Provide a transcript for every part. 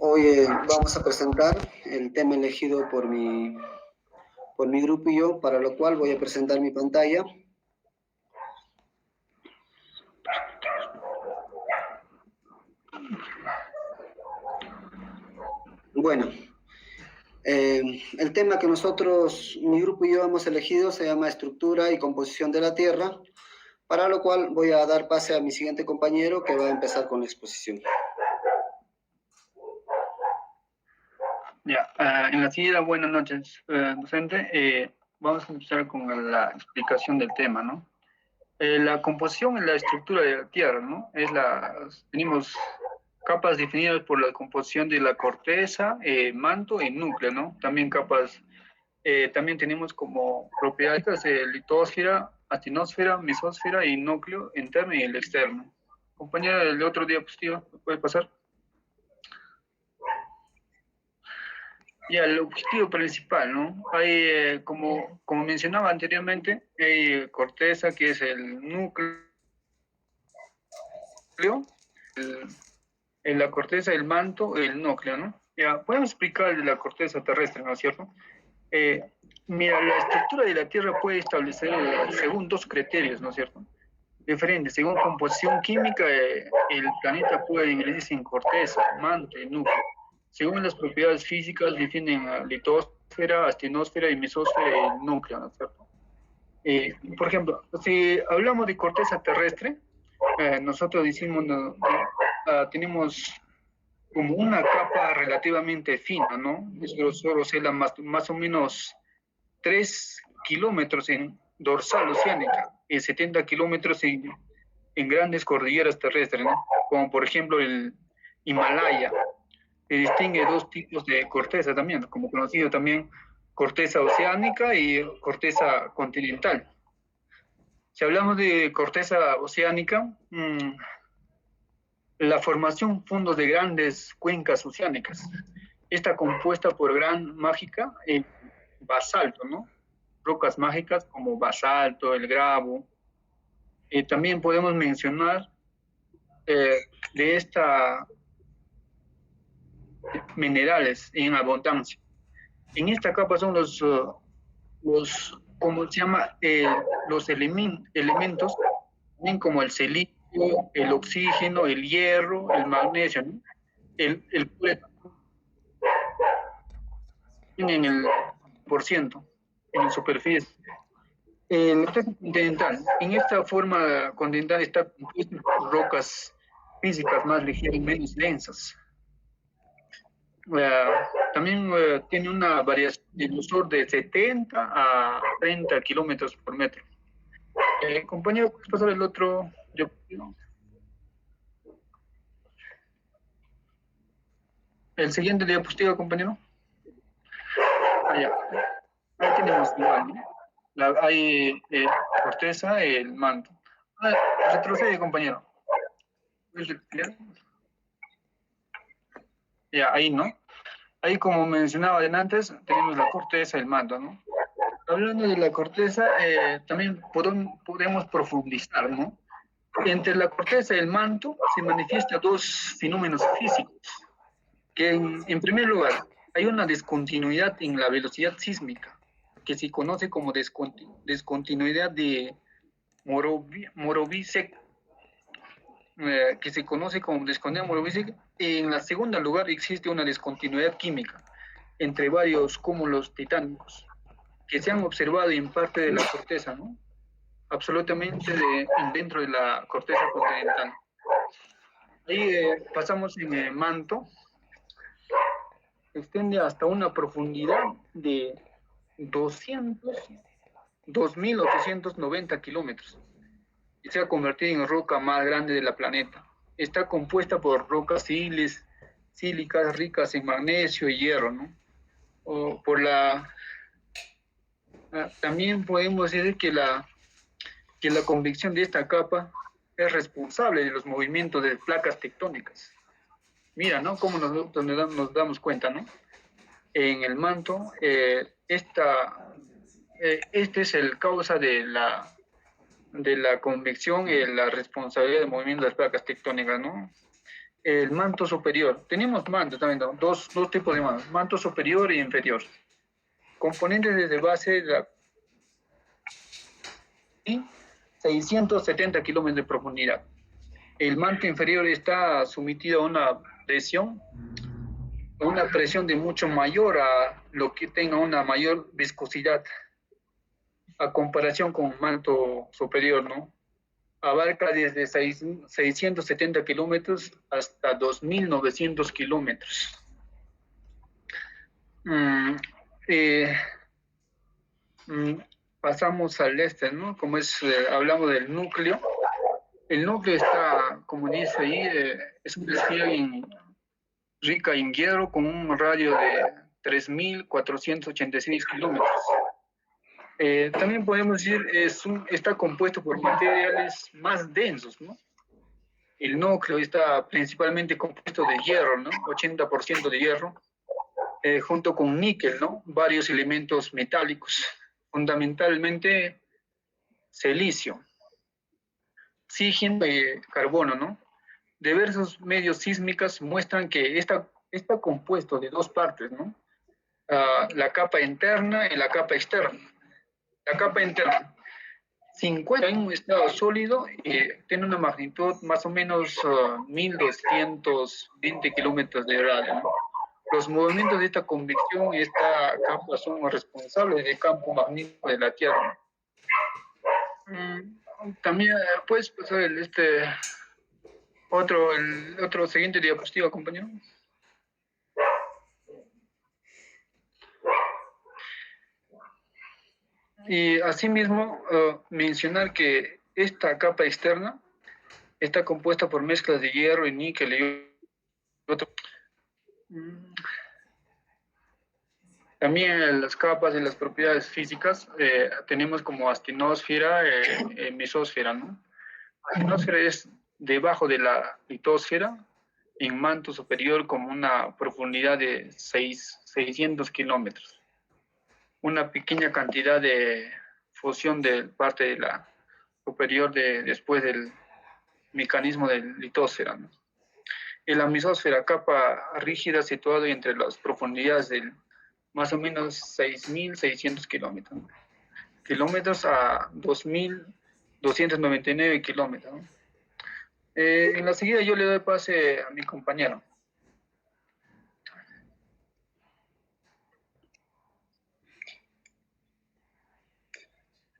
Hoy vamos a presentar el tema elegido por mi grupo y yo, para lo cual voy a presentar mi pantalla. Bueno, el tema que nosotros, mi grupo y yo hemos elegido se llama estructura y composición de la Tierra, para lo cual voy a dar pase a mi siguiente compañero que va a empezar con la exposición. Ya, en la siguiente, buenas noches, docente. Vamos a empezar con la explicación del tema, ¿no? La composición y la estructura de la Tierra, ¿no? Tenemos capas definidas por la composición de la corteza, manto y núcleo, ¿no? También también tenemos como propiedades litosfera, actinosfera, mesósfera y núcleo interno y el externo. Compañera, el otro diapositiva, ¿puede pasar? Y el objetivo principal, ¿no? Hay, como mencionaba anteriormente, hay corteza, que es el núcleo, en la corteza, el manto, el núcleo, ¿no? Ya, podemos explicar de la corteza terrestre, ¿no es cierto? Mira, la estructura de la Tierra puede establecer según dos criterios, ¿no es cierto? Diferentes. Según composición química, el planeta puede dividirse en corteza, manto y núcleo. Según las propiedades físicas, definen a litosfera, actinosfera y mesósfera y el núcleo, ¿no es cierto? Por ejemplo, si hablamos de corteza terrestre, nosotros decimos, tenemos como una capa relativamente fina, ¿no? Eso solo será más o menos 3 kilómetros en dorsal oceánica y 70 kilómetros en grandes cordilleras terrestres, ¿no? Como por ejemplo el Himalaya. Se distingue dos tipos de corteza también, como conocido también corteza oceánica y corteza continental. Si hablamos de corteza oceánica, la formación fondos de grandes cuencas oceánicas. Está compuesta por gran mágica y basalto, ¿no? Rocas mágicas como basalto, el gravo. También podemos mencionar de esta minerales en abundancia. En esta capa son ¿cómo se llama? Los elementos, bien como el silicio, el oxígeno, el hierro, el magnesio, ¿no? El en el por ciento en la superficie. El efecto continental. En esta forma continental está compuesto por rocas físicas más ligeras y menos densas. También tiene una variación de grosor de 70 a 30 kilómetros por metro. Compañero, ¿puedes pasar el otro? El siguiente diapositiva, compañero. Allá. Ahí tenemos igual, ¿no? Hay corteza, el manto. Retrocede, compañero. Ya, ahí, ¿no? Ahí, como mencionaba antes, tenemos la corteza, el manto, ¿no? Hablando de la corteza, también podemos profundizar, ¿no? Entre la corteza y el manto se manifiestan dos fenómenos físicos, que en primer lugar, hay una discontinuidad en la velocidad sísmica, que se conoce como discontinuidad de Morovicek, que se conoce como discontinuidad Morovicek. En la segunda lugar, existe una discontinuidad química entre varios cúmulos titánicos que se han observado en parte de la corteza, ¿no? Absolutamente dentro de la corteza continental. Ahí pasamos en el manto, extiende hasta una profundidad de 2.890 kilómetros y se ha convertido en roca más grande de la planeta. Está compuesta por rocas sílicas ricas en magnesio y hierro, ¿no? También podemos decir que la convección de esta capa es responsable de los movimientos de placas tectónicas. Mira, ¿no? Cómo nos damos cuenta, ¿no? En el manto, este es el causa de la convección y la responsabilidad del movimiento de las placas tectónicas, ¿no? el manto superior. Tenemos mantos también, ¿no? Dos tipos de mantos, manto superior e inferior. Componentes desde base de 670 kilómetros de profundidad. El manto inferior está sometido a una presión de mucho mayor a lo que tenga una mayor viscosidad a comparación con un manto superior, ¿no? Abarca desde 670 kilómetros hasta 2.900 kilómetros. Mm, eh, Pasamos al este, ¿no? Como hablamos del núcleo. El núcleo está, como dice ahí, es una estrella rica en hierro con un radio de 3.486 kilómetros. También podemos decir, está compuesto por materiales más densos, ¿no? El núcleo está principalmente compuesto de hierro, ¿no? 80% de hierro, junto con níquel, ¿no? Varios elementos metálicos, fundamentalmente silicio, oxígeno y carbono, ¿no? Diversos medios sísmicos muestran que está compuesto de dos partes, ¿no? La capa interna y la capa externa. La capa interna se encuentra en un estado sólido y tiene una magnitud más o menos 1.220 kilómetros de radio, ¿no? Los movimientos de esta convección y esta capa son responsables del campo magnético de la Tierra. También puedes pasar el otro siguiente diapositiva, compañero. Y asimismo, mencionar que esta capa externa está compuesta por mezclas de hierro y níquel y otro. También las capas y las propiedades físicas tenemos como astenosfera, mesósfera, ¿no? Astenosfera es debajo de la litosfera, en manto superior como una profundidad de 600 kilómetros. Una pequeña cantidad de fusión de parte de la superior después del mecanismo de litosfera, ¿no? En la mesósfera, capa rígida situada entre las profundidades del más o menos 6.600 kilómetros. Kilómetros a 2.299 kilómetros, ¿no? En la seguida yo le doy pase a mi compañero.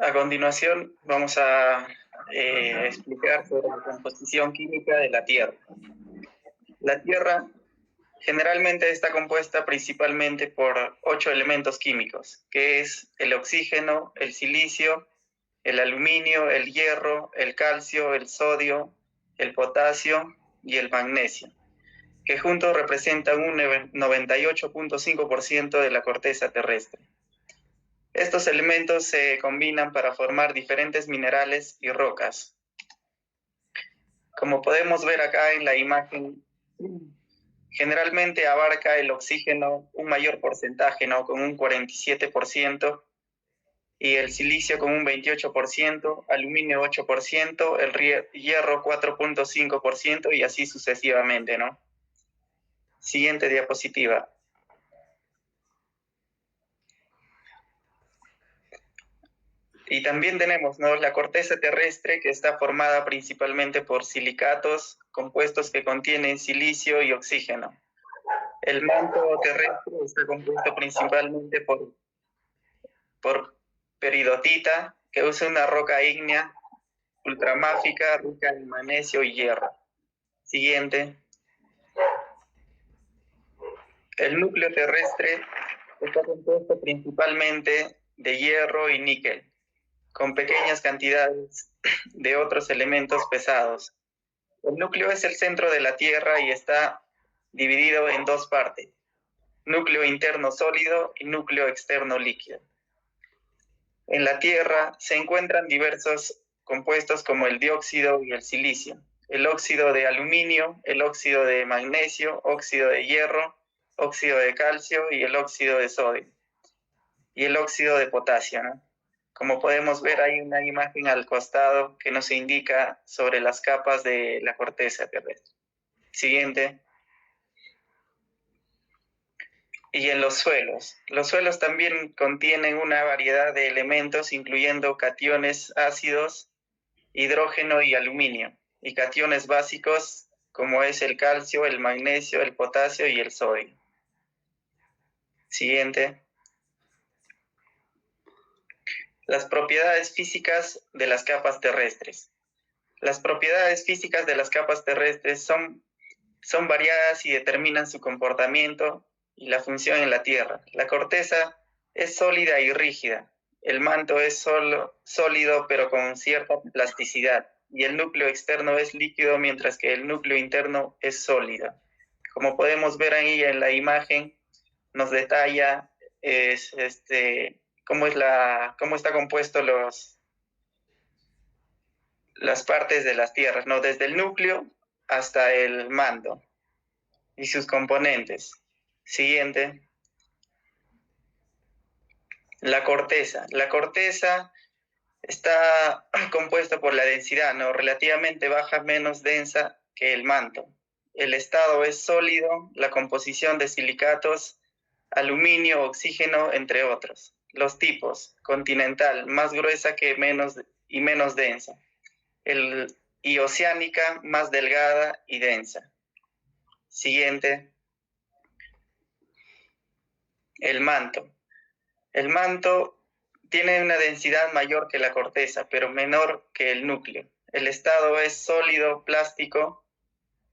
A continuación vamos a explicar sobre la composición química de la Tierra. La Tierra generalmente está compuesta principalmente por 8 elementos químicos, que es el oxígeno, el silicio, el aluminio, el hierro, el calcio, el sodio, el potasio y el magnesio, que juntos representan un 98.5% de la corteza terrestre. Estos elementos se combinan para formar diferentes minerales y rocas. Como podemos ver acá en la imagen, generalmente abarca el oxígeno un mayor porcentaje, ¿no? Con un 47%, y el silicio con un 28%, aluminio 8%, el hierro 4.5% y así sucesivamente, ¿no? Siguiente diapositiva. Y también tenemos, ¿no?, la corteza terrestre, que está formada principalmente por silicatos, compuestos que contienen silicio y oxígeno. El manto terrestre está compuesto principalmente por peridotita, que usa una roca ígnea ultramáfica rica en magnesio y hierro. Siguiente. El núcleo terrestre está compuesto principalmente de hierro y níquel, con pequeñas cantidades de otros elementos pesados. El núcleo es el centro de la Tierra y está dividido en dos partes: núcleo interno sólido y núcleo externo líquido. En la Tierra se encuentran diversos compuestos como el dióxido y el silicio, el óxido de aluminio, el óxido de magnesio, óxido de hierro, óxido de calcio y el óxido de sodio, y el óxido de potasio, ¿no? Como podemos ver, hay una imagen al costado que nos indica sobre las capas de la corteza terrestre. Siguiente. Y en los suelos. Los suelos también contienen una variedad de elementos, incluyendo cationes ácidos, hidrógeno y aluminio, y cationes básicos como es el calcio, el magnesio, el potasio y el sodio. Siguiente. Las propiedades físicas de las capas terrestres. Las propiedades físicas de las capas terrestres son variadas y determinan su comportamiento y la función en la Tierra. La corteza es sólida y rígida. El manto es sólido pero con cierta plasticidad. Y el núcleo externo es líquido mientras que el núcleo interno es sólido. Como podemos ver ahí en la imagen, nos detalla cómo está compuesto las partes de las tierras, ¿no? Desde el núcleo hasta el manto y sus componentes. Siguiente. La corteza. La corteza está compuesta por la densidad, ¿no? Relativamente baja, menos densa que el manto. El estado es sólido, la composición de silicatos, aluminio, oxígeno, entre otros. Los tipos: continental, más gruesa que menos densa. Y oceánica, más delgada y densa. Siguiente. El manto. El manto tiene una densidad mayor que la corteza, pero menor que el núcleo. El estado es sólido, plástico,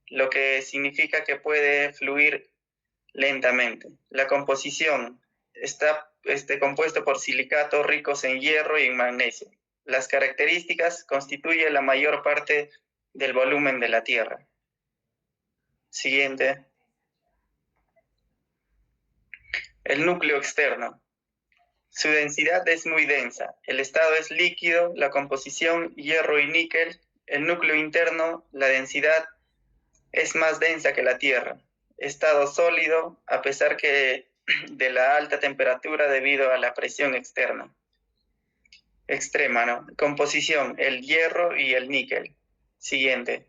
lo que significa que puede fluir lentamente. La composición está compuesto por silicatos ricos en hierro y en magnesio. Las características constituyen la mayor parte del volumen de la Tierra. Siguiente. El núcleo externo. Su densidad es muy densa. El estado es líquido, la composición hierro y níquel. El núcleo interno, la densidad es más densa que la Tierra. Estado sólido, a pesar que de la alta temperatura debido a la presión externa. Extrema, ¿no? Composición: el hierro y el níquel. Siguiente.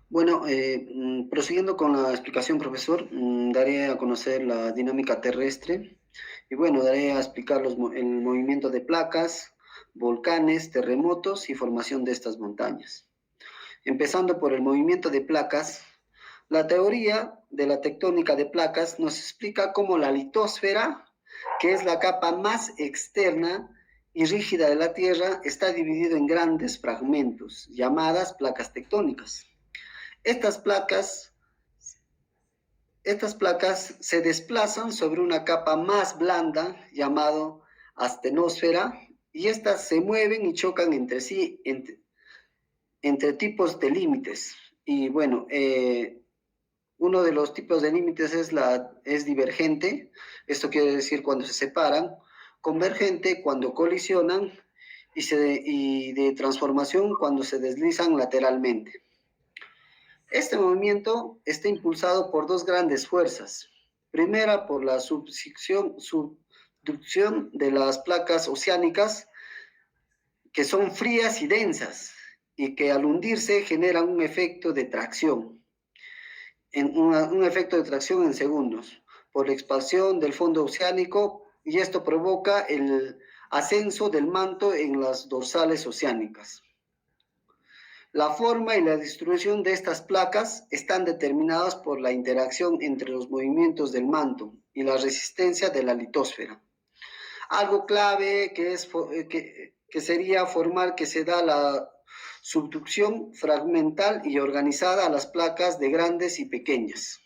Bueno, prosiguiendo con la explicación, profesor, daré a conocer la dinámica terrestre y bueno, daré a explicar el movimiento de placas, volcanes, terremotos y formación de estas montañas. Empezando por el movimiento de placas, la teoría de la tectónica de placas nos explica cómo la litosfera, que es la capa más externa y rígida de la Tierra, está dividida en grandes fragmentos, llamadas placas tectónicas. Estas placas se desplazan sobre una capa más blanda, llamado astenosfera, y estas se mueven y chocan entre sí, entre tipos de límites. Y bueno, uno de los tipos de límites es divergente, esto quiere decir cuando se separan, convergente cuando colisionan, y de transformación cuando se deslizan lateralmente. Este movimiento está impulsado por dos grandes fuerzas. Primera, por la subducción de las placas oceánicas, que son frías y densas, y que al hundirse generan un efecto de tracción. Un efecto de tracción en segundos, por la expansión del fondo oceánico, y esto provoca el ascenso del manto en las dorsales oceánicas. La forma y la distribución de estas placas están determinadas por la interacción entre los movimientos del manto y la resistencia de la litosfera. Algo clave que sería formar que se da la subducción fragmental y organizada a las placas de grandes y pequeñas.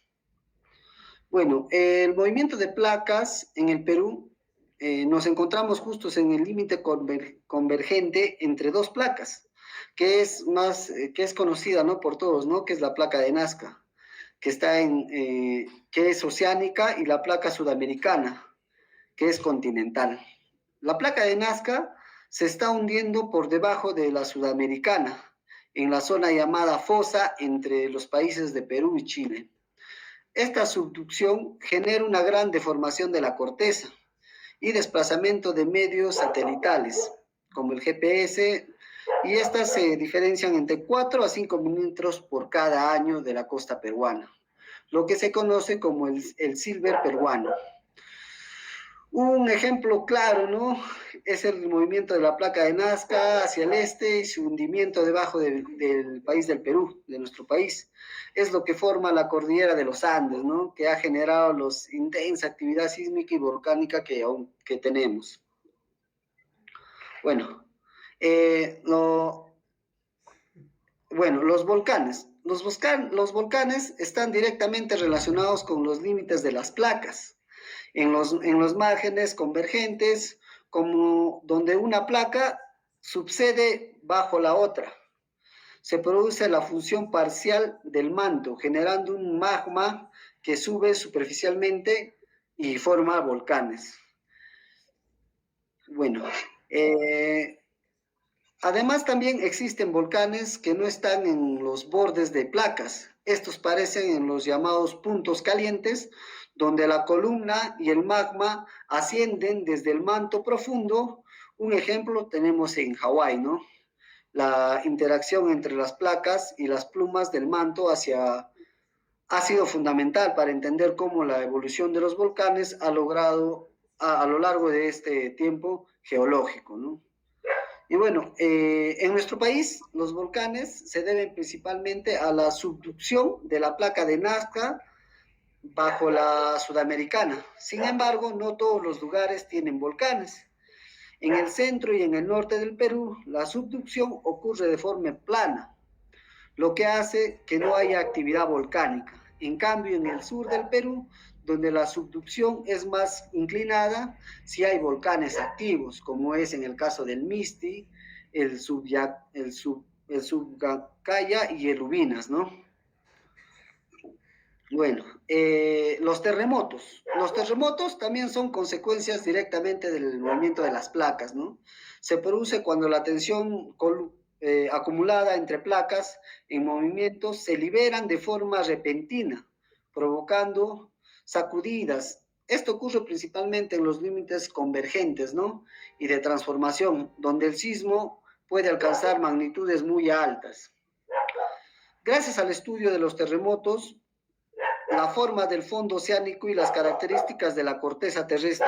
Bueno, el movimiento de placas en el Perú, nos encontramos justos en el límite convergente entre dos placas, que es conocida, ¿no?, por todos, ¿no?, que es la placa de Nazca, que es oceánica, y la placa sudamericana, que es continental. La placa de Nazca se está hundiendo por debajo de la sudamericana, en la zona llamada fosa entre los países de Perú y Chile. Esta subducción genera una gran deformación de la corteza y desplazamiento de medios satelitales, como el GPS, y estas se diferencian entre 4 a 5 milímetros por cada año de la costa peruana, lo que se conoce como el silver peruano. Un ejemplo claro, ¿no? Es el movimiento de la placa de Nazca hacia el este y su hundimiento debajo del país del Perú, de nuestro país. Es lo que forma la cordillera de los Andes, ¿no? Que ha generado la intensa actividad sísmica y volcánica que tenemos. Bueno, los volcanes. Los volcanes están directamente relacionados con los límites de las placas. En los márgenes convergentes, como donde una placa subsede bajo la otra. Se produce la fusión parcial del manto, generando un magma que sube superficialmente y forma volcanes. Bueno, además también existen volcanes que no están en los bordes de placas. Estos parecen en los llamados puntos calientes, donde la columna y el magma ascienden desde el manto profundo. Un ejemplo tenemos en Hawái, ¿no? La interacción entre las placas y las plumas del manto ha sido fundamental para entender cómo la evolución de los volcanes ha logrado a lo largo de este tiempo geológico, ¿no? Y bueno, en nuestro país los volcanes se deben principalmente a la subducción de la placa de Nazca bajo la Sudamericana. Sin embargo, no todos los lugares tienen volcanes. En el centro y en el norte del Perú, la subducción ocurre de forma plana, lo que hace que no haya actividad volcánica. En cambio, en el sur del Perú, donde la subducción es más inclinada, sí hay volcanes activos, como es en el caso del Misti, el Subgacaya y el Ubinas, ¿no? Bueno, los terremotos. Los terremotos también son consecuencias directamente del movimiento de las placas, ¿no? Se produce cuando la tensión acumulada entre placas en movimiento se liberan de forma repentina, provocando sacudidas. Esto ocurre principalmente en los límites convergentes, ¿no? Y de transformación, donde el sismo puede alcanzar magnitudes muy altas. Gracias al estudio de los terremotos, la forma del fondo oceánico y las características de la corteza terrestre,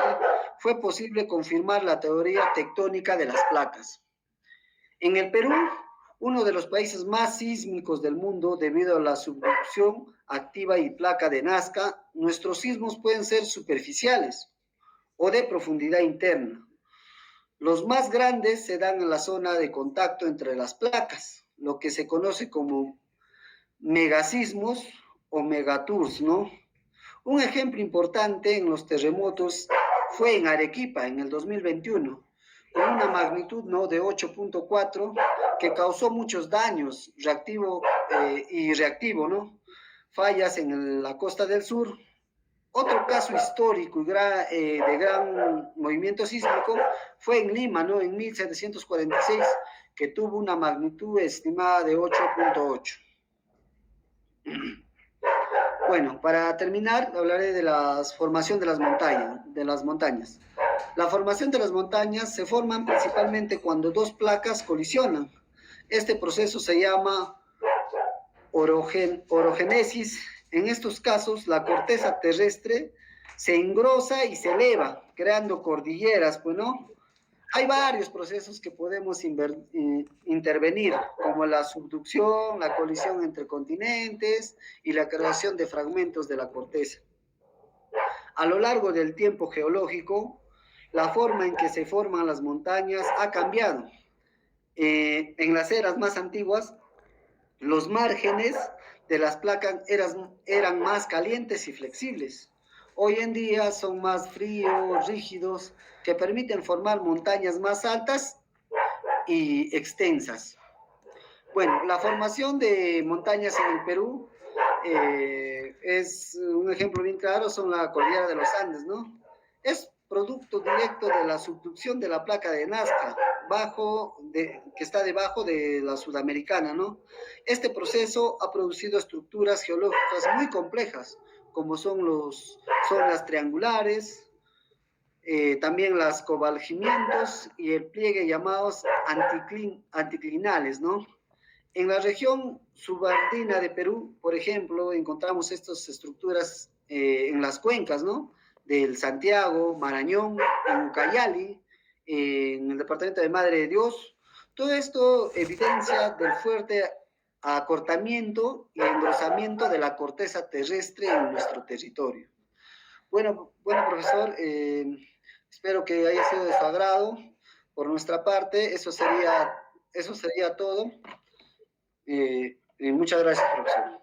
fue posible confirmar la teoría tectónica de las placas. En el Perú, uno de los países más sísmicos del mundo debido a la subducción activa y placa de Nazca, nuestros sismos pueden ser superficiales o de profundidad interna. Los más grandes se dan en la zona de contacto entre las placas, lo que se conoce como megasismos o megatours, ¿no? Un ejemplo importante en los terremotos fue en Arequipa en el 2021, con una magnitud, ¿no?, de 8.4 que causó muchos daños reactivo, ¿no? Fallas en la costa del sur. Otro caso histórico y de gran movimiento sísmico fue en Lima, ¿no?, en 1746, que tuvo una magnitud estimada de 8.8. Bueno, para terminar, hablaré de la formación de las montañas. La formación de las montañas se forman principalmente cuando dos placas colisionan. Este proceso se llama orogénesis. En estos casos, la corteza terrestre se engrosa y se eleva, creando cordilleras, pues, ¿no? Hay varios procesos que podemos intervenir, como la subducción, la colisión entre continentes y la creación de fragmentos de la corteza. A lo largo del tiempo geológico, la forma en que se forman las montañas ha cambiado. En las eras más antiguas, los márgenes de las placas eran más calientes y flexibles. Hoy en día son más fríos, rígidos, que permiten formar montañas más altas y extensas. Bueno, la formación de montañas en el Perú es un ejemplo bien claro, son la cordillera de los Andes, ¿no? Es producto directo de la subducción de la placa de Nazca, que está debajo de la Sudamericana, ¿no? Este proceso ha producido estructuras geológicas muy complejas, como son las triangulares, también las cobalgimientos y el pliegue llamados anticlinales, ¿no? En la región subandina de Perú, por ejemplo, encontramos estas estructuras en las cuencas, ¿no? Del Santiago, Marañón, en Ucayali, en el departamento de Madre de Dios. Todo esto evidencia del fuerte acortamiento y engrosamiento de la corteza terrestre en nuestro territorio. Bueno, profesor, espero que haya sido de su agrado. Por nuestra parte, eso sería todo. Muchas gracias, profesor.